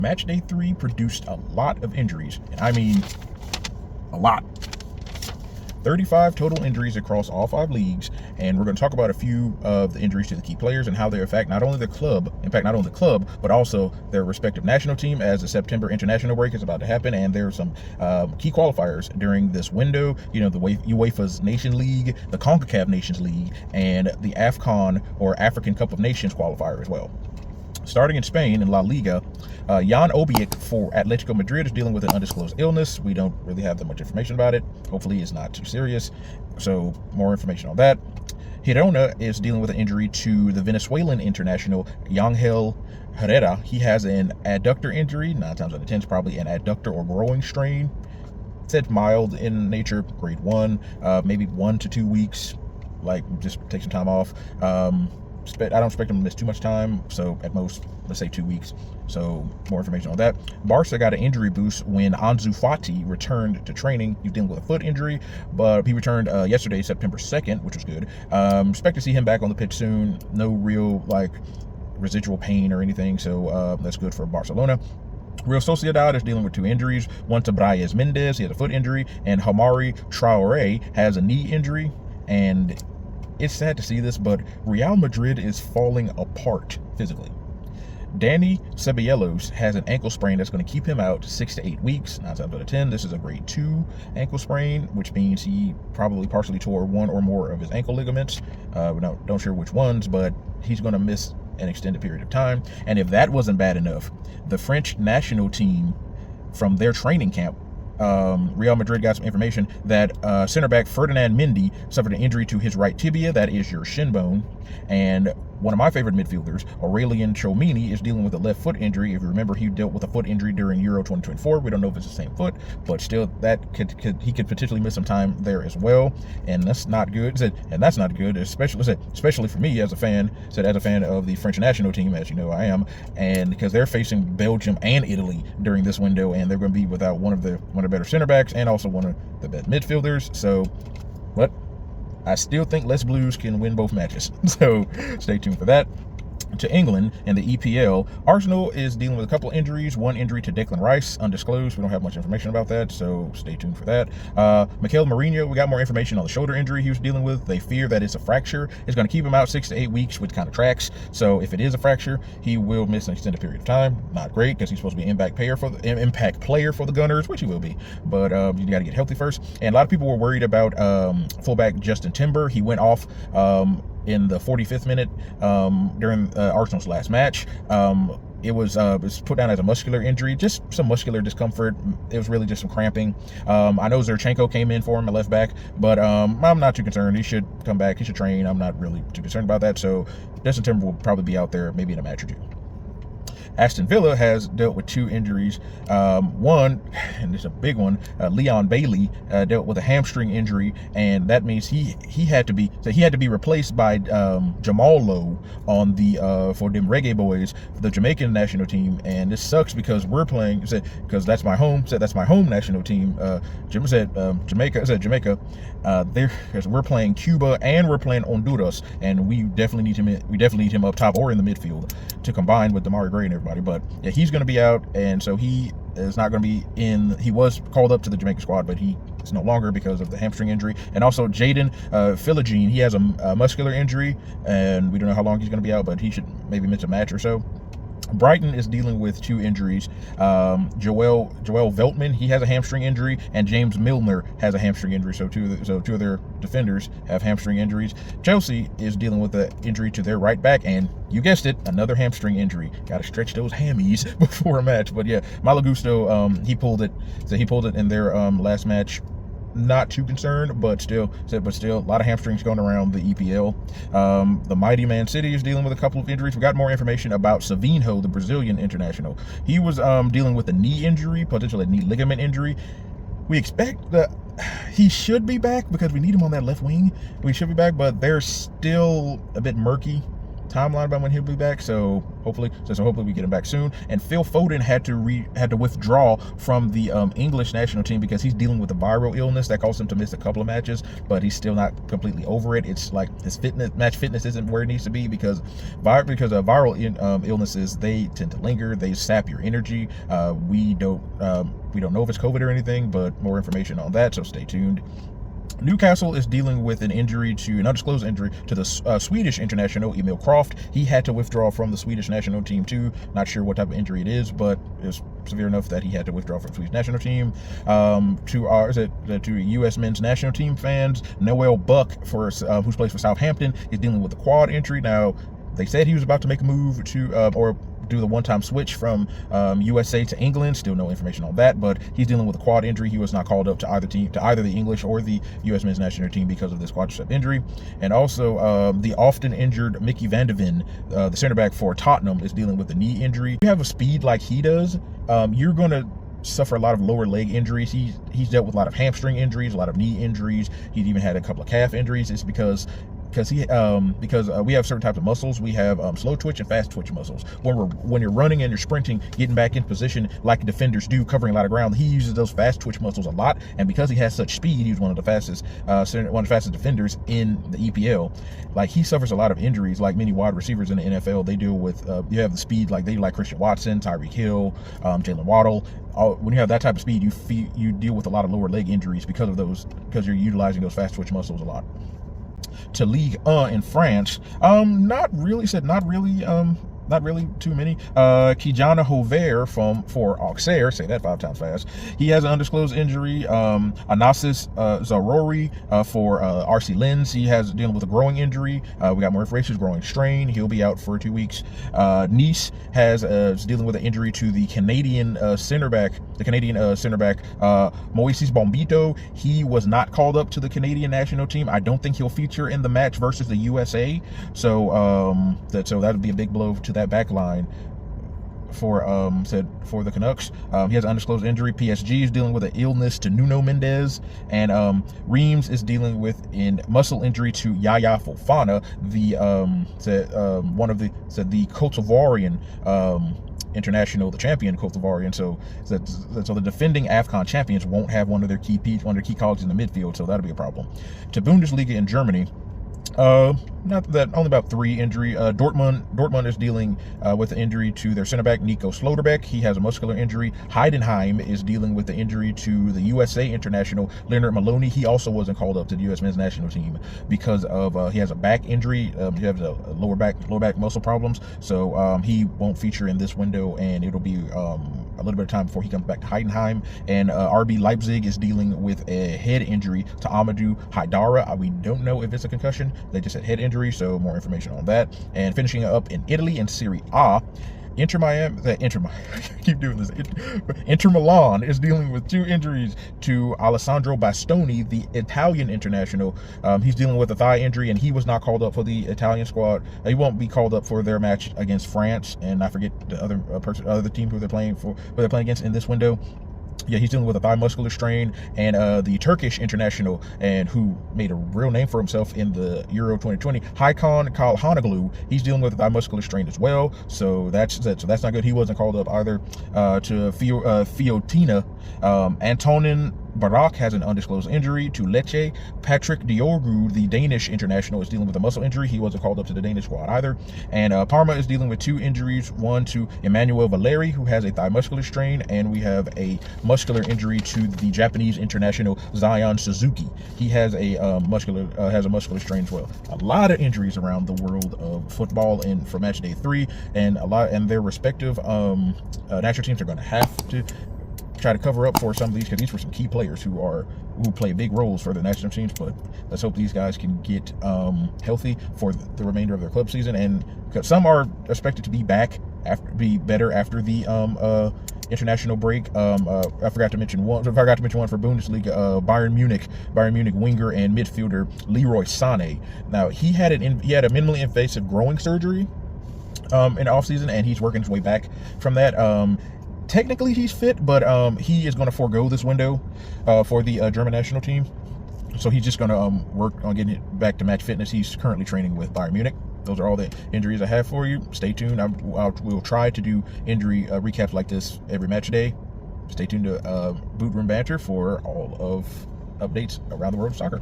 Matchday 3 produced a lot of injuries, and I mean a lot. 35 total injuries across all 5 leagues, and we're going to talk about a few of the injuries to the key players and how they affect not only the club, but also their respective national team, as the September international break is about to happen, and there are some key qualifiers during this window. You know, the UEFA's Nation League, the CONCACAF Nations League, and the AFCON, or African Cup of Nations qualifier as well. Starting in Spain, in La Liga, Jan Obiek for Atletico Madrid is dealing with an undisclosed illness. We don't really have that much information about it. Hopefully it's not too serious, so more information on that. Girona is dealing with an injury to the Venezuelan international Yangel Herrera. He has an adductor injury. 9 times out of 10 it's probably an adductor or growing strain. It said mild in nature, grade 1, maybe 1 to 2 weeks. Like, just take some time off. I don't expect him to miss too much time, so at most, let's say 2 weeks. So more information on that. Barca got an injury boost when Ansu Fati returned to training. He was dealing with a foot injury, but he returned yesterday, September 2nd, which was good. Expect to see him back on the pitch soon. No real residual pain or anything, so that's good for Barcelona. Real Sociedad is dealing with 2 injuries. One to Brais Mendes, he has a foot injury, and Hamari Traore has a knee injury. And it's sad to see this, but Real Madrid is falling apart physically. Danny Ceballos has an ankle sprain that's going to keep him out 6 to 8 weeks. 9 times out of 10, this is a grade 2 ankle sprain, which means he probably partially tore 1 or more of his ankle ligaments. We're not sure which ones, but he's going to miss an extended period of time. And if that wasn't bad enough, the French national team, from their training camp, Real Madrid got some information that center back Ferdinand Mendy suffered an injury to his right tibia, that is your shin bone, and one of my favorite midfielders, Aurelien Tchouameni, is dealing with a left foot injury. If you remember, he dealt with a foot injury during Euro 2024. We don't know if it's the same foot, but still, he could potentially miss some time there as well, and that's not good. And that's not good, especially for me as a fan. As a fan of the French national team, as you know I am, and because they're facing Belgium and Italy during this window, and they're going to be without one of the better center backs and also one of the best midfielders. So, but I still think Les Blues can win both matches. So stay tuned for that. To England and the EPL, Arsenal is dealing with a couple injuries. One injury to Declan Rice, undisclosed. We don't have much information about that, so stay tuned for that. Mikel Merino, we got more information on the shoulder injury he was dealing with. They fear that it's a fracture. It's going to keep him out 6 to 8 weeks, which kind of tracks. So if it is a fracture, he will miss an extended period of time. Not great, because he's supposed to be an impact player for the Gunners, which he will be. But you got to get healthy first. And a lot of people were worried about fullback Justin Timber. He went off in the 45th minute during Arsenal's last match. It was put down as a muscular injury, just some muscular discomfort. It was really just some cramping. I know Zinchenko came in for him at left back, but I'm not too concerned. He should come back. He should train. I'm not really too concerned about that. So Justin Timber will probably be out there maybe in a match or 2. Aston Villa has dealt with 2 injuries. One, and it's a big one, Leon Bailey dealt with a hamstring injury, and that means he had to be replaced by Jamal Lowe on the for them Reggae Boys, the Jamaican national team. And this sucks because we're playing, because that's my home national team. Jamaica. Because we're playing Cuba and we're playing Honduras, and we definitely need him up top or in the midfield to combine with Damari Gray and everybody. But yeah, he's going to be out, and so he is not going to be in. He was called up to the Jamaica squad, but he is no longer because of the hamstring injury. And also Jaden Philogene, he has a muscular injury, and we don't know how long he's going to be out, but he should maybe miss a match or so. Brighton is dealing with 2 injuries. Joel Veltman, he has a hamstring injury, and James Milner has a hamstring injury. So two of their defenders have hamstring injuries. Chelsea is dealing with an injury to their right back, and you guessed it, another hamstring injury. Got to stretch those hammies before a match. But yeah, Malo Gusto, he pulled it. So he pulled it in their last match. Not too concerned, but still, a lot of hamstrings going around the EPL. The mighty Man City is dealing with a couple of injuries. We got more information about Savinho, the Brazilian international. He was dealing with a knee injury, potentially a knee ligament injury. We expect that he should be back because we need him on that left wing. We should be back, but they're still a bit murky timeline about when he'll be back. So hopefully we get him back soon. And Phil Foden had to withdraw from the English national team because he's dealing with a viral illness that caused him to miss a couple of matches, but he's still not completely over it. It's like his match fitness isn't where it needs to be because viral illnesses, they tend to linger. They sap your energy. We don't know if it's COVID or anything, but more information on that, so stay tuned. Newcastle is dealing with an undisclosed injury to the Swedish international Emil Kraft. He had to withdraw from the Swedish national team too. Not sure what type of injury it is, but it's severe enough that he had to withdraw from the Swedish national team. To U.S. men's national team fans, Noel Buck, who plays for Southampton, is dealing with a quad injury. Now, they said he was about to make a move to do the one-time switch from USA to England. Still no information on that, but he's dealing with a quad injury. He was not called up to either the English or the U.S. men's national team because of this quadricep injury. And also the often injured Mickey van de Ven, the center back for Tottenham, is dealing with a knee injury. If you have a speed like he does, you're going to suffer a lot of lower leg injuries. He's dealt with a lot of hamstring injuries, a lot of knee injuries. He's even had a couple of calf injuries. It's because we have certain types of muscles. We have slow twitch and fast twitch muscles. When you're running and you're sprinting, getting back in position like defenders do, covering a lot of ground, he uses those fast twitch muscles a lot. And because he has such speed, he's one of the fastest defenders in the EPL. Like, he suffers a lot of injuries, like many wide receivers in the NFL. They deal with you have the speed like Christian Watson, Tyreek Hill, Jalen Waddle. When you have that type of speed, you deal with a lot of lower leg injuries because you're utilizing those fast twitch muscles a lot. To Ligue 1 in France, not really too many. Kijana Hover for Auxerre, say that 5 times fast. He has an undisclosed injury. Anasis Zarori for RC Lens. He has dealing with a growing injury. We got more information. Growing strain. He'll be out for 2 weeks. Nice is dealing with an injury to the Canadian center back. Moises Bombito. He was not called up to the Canadian national team. I don't think he'll feature in the match versus the USA. So that would be a big blow to that back line for the Canucks. He has an undisclosed injury. PSG is dealing with an illness to Nuno Mendes, and Reims is dealing with a muscle injury to Yaya Fofana, the Cote d'Ivoirian international, the champion Cote d'Ivoirian. So the defending AFCON champions won't have one of their key colleagues in the midfield, so that'll be a problem. To Bundesliga in Germany, not that, only about 3 injury. Dortmund is dealing with an injury to their center back Nico Slotterbeck. He has a muscular injury. Heidenheim is dealing with the injury to the USA international Leonard Maloney. He also wasn't called up to the U.S. men's national team because of he has a back injury. He has a lower back muscle problems, so he won't feature in this window, and it'll be a little bit of time before he comes back to Heidenheim. And RB Leipzig is dealing with a head injury to Amadou Haidara. We don't know if it's a concussion. They just said head injury, so more information on that. And finishing up in Italy in Serie A, Inter Milan is dealing with 2 injuries to Alessandro Bastoni, the Italian international. He's dealing with a thigh injury, and he was not called up for the Italian squad. He won't be called up for their match against France, and I forget the other team who they're playing against in this window. Yeah, he's dealing with a thigh muscular strain. And the Turkish international, and who made a real name for himself in the Euro 2020, Hakan Kalhanoglu, he's dealing with a thigh muscular strain as well. So that's not good. He wasn't called up either. To Fiorentina, Antonin Barak has an undisclosed injury to Lecce. Patrick Diorgu, the Danish international, is dealing with a muscle injury. He wasn't called up to the Danish squad either. And Parma is dealing with 2 injuries. One to Emmanuel Valeri, who has a thigh muscular strain, and we have a muscular injury to the Japanese international Zion Suzuki. He has a muscular strain as well. A lot of injuries around the world of football and for Matchday 3, and their respective national teams are going to have to try to cover up for some of these, because these were some key players who play big roles for the national teams. But let's hope these guys can get healthy for the remainder of their club season, and because some are expected to be better after the international break. I forgot to mention one for Bundesliga. Bayern Munich winger and midfielder Leroy Sané. Now he had a minimally invasive growing surgery in the offseason, and he's working his way back from that. Technically he's fit, but he is going to forego this window for the German national team. So he's just going to work on getting it back to match fitness. He's currently training with Bayern Munich. those are all the injuries I have for you. Stay tuned. We'll try to do injury recaps like this every match day. Stay tuned to Boot Room Banter for all of updates around the world of soccer.